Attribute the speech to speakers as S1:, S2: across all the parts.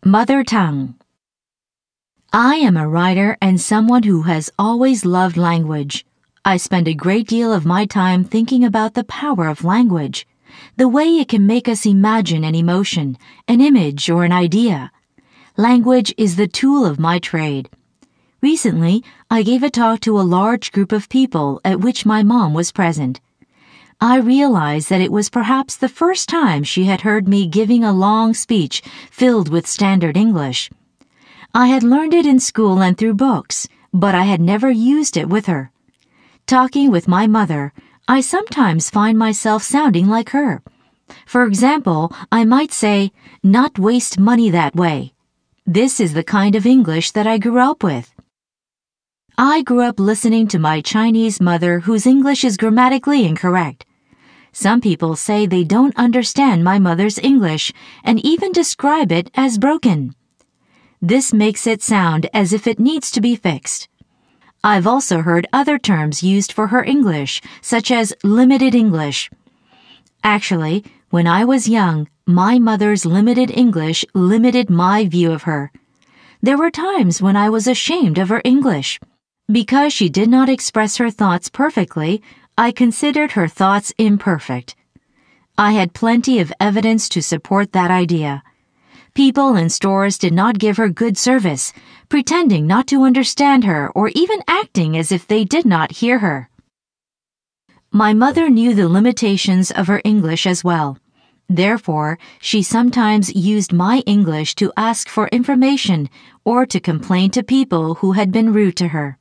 S1: Mother tongue. I am a writer and someone who has always loved language. I spend a great deal of my time thinking about the power of language, the way it can make us imagine an emotion, an image, or an idea. Language is the tool of my trade. Recently, I gave a talk to a large group of people at which my mom was present. I realized that it was perhaps the first time she had heard me giving a long speech filled with standard English. I had learned it in school and through books, but I had never used it with her. Talking with my mother, I sometimes find myself sounding like her. For example, I might say, "Not waste money that way." This is the kind of English that I grew up with. I grew up listening to my Chinese mother whose English is grammatically incorrect. Some people say they don't understand my mother's English and even describe it as broken. This makes it sound as if it needs to be fixed. I've also heard other terms used for her English, such as limited English. Actually, when I was young, my mother's limited English limited my view of her. There were times when I was ashamed of her English. Because she did not express her thoughts perfectly, I considered her thoughts imperfect. I had plenty of evidence to support that idea. People in stores did not give her good service, pretending not to understand her or even acting as if they did not hear her. My mother knew the limitations of her English as well. Therefore, she sometimes used my English to ask for information or to complain to people who had been rude to her.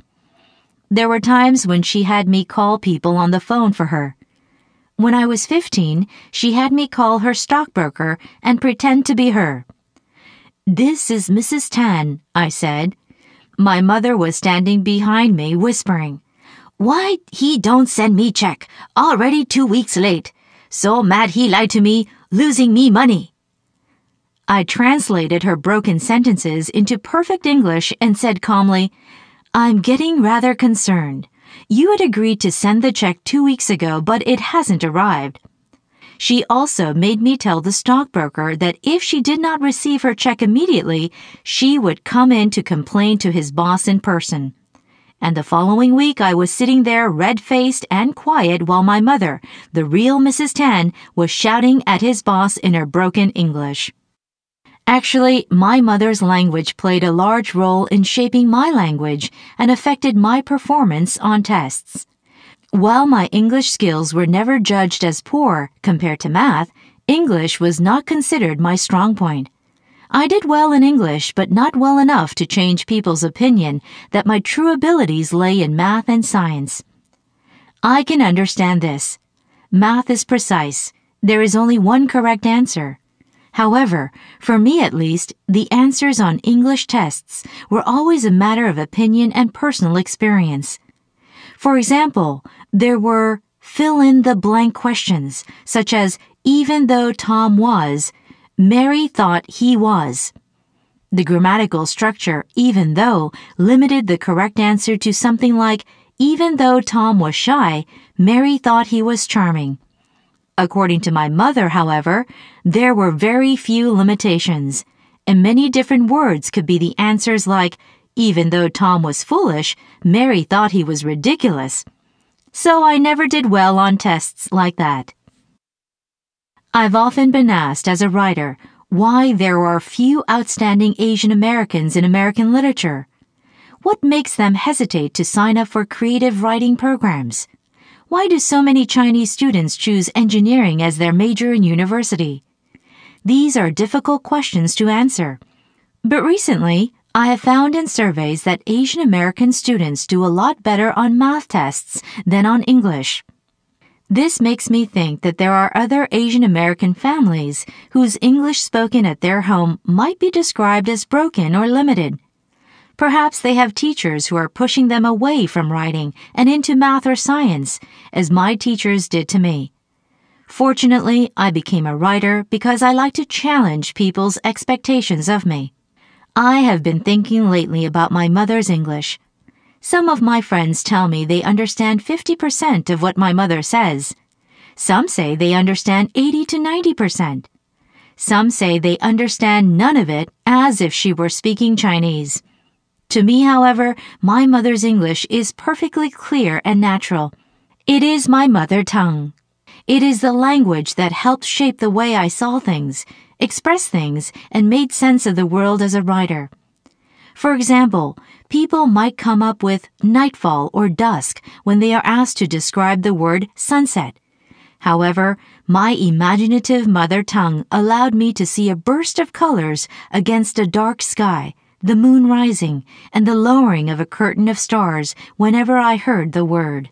S1: There were times when she had me call people on the phone for her. When I was 15, she had me call her stockbroker and pretend to be her. "This is Mrs. Tan," I said. My mother was standing behind me whispering, "Why he don't send me check, already 2 weeks late. So mad he lied to me, losing me money." I translated her broken sentences into perfect English and said calmly, "I'm getting rather concerned. You had agreed to send the check 2 weeks ago, but it hasn't arrived." She also made me tell the stockbroker that if she did not receive her check immediately, she would come in to complain to his boss in person. And the following week I was sitting there red-faced and quiet while my mother, the real Mrs. Tan, was shouting at his boss in her broken English. Actually, my mother's language played a large role in shaping my language and affected my performance on tests. While my English skills were never judged as poor compared to math, English was not considered my strong point. I did well in English, but not well enough to change people's opinion that my true abilities lay in math and science. I can understand this. Math is precise. There is only one correct answer. However, for me at least, the answers on English tests were always a matter of opinion and personal experience. For example, there were fill-in-the-blank questions, such as, even though Tom was, Mary thought he was. The grammatical structure, even though, limited the correct answer to something like, even though Tom was shy, Mary thought he was charming. According to my mother, however, there were very few limitations, and many different words could be the answers like, even though Tom was foolish, Mary thought he was ridiculous. So I never did well on tests like that. I've often been asked as a writer why there are few outstanding Asian Americans in American literature. What makes them hesitate to sign up for creative writing programs? Why do so many Chinese students choose engineering as their major in university? These are difficult questions to answer. But recently, I have found in surveys that Asian American students do a lot better on math tests than on English. This makes me think that there are other Asian American families whose English spoken at their home might be described as broken or limited. Perhaps they have teachers who are pushing them away from writing and into math or science, as my teachers did to me. Fortunately, I became a writer because I like to challenge people's expectations of me. I have been thinking lately about my mother's English. Some of my friends tell me they understand 50% of what my mother says. Some say they understand 80 to 90%. Some say they understand none of it, as if she were speaking Chinese. To me, however, my mother's English is perfectly clear and natural. It is my mother tongue. It is the language that helped shape the way I saw things, expressed things, and made sense of the world as a writer. For example, people might come up with nightfall or dusk when they are asked to describe the word sunset. However, my imaginative mother tongue allowed me to see a burst of colors against a dark sky, the moon rising, and the lowering of a curtain of stars whenever I heard the word.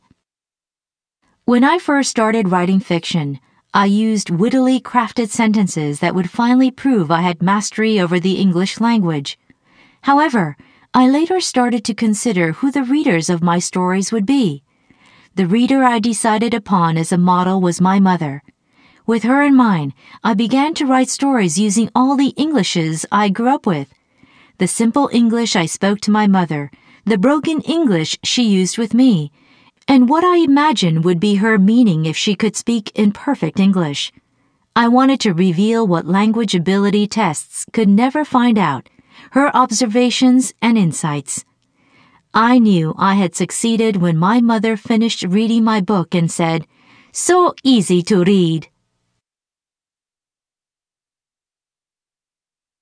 S1: When I first started writing fiction, I used wittily crafted sentences that would finally prove I had mastery over the English language. However, I later started to consider who the readers of my stories would be. The reader I decided upon as a model was my mother. With her in mind, I began to write stories using all the Englishes I grew up with. The simple English I spoke to my mother, the broken English she used with me, and what I imagined would be her meaning if she could speak in perfect English. I wanted to reveal what language ability tests could never find out, her observations and insights. I knew I had succeeded when my mother finished reading my book and said, "So easy to read."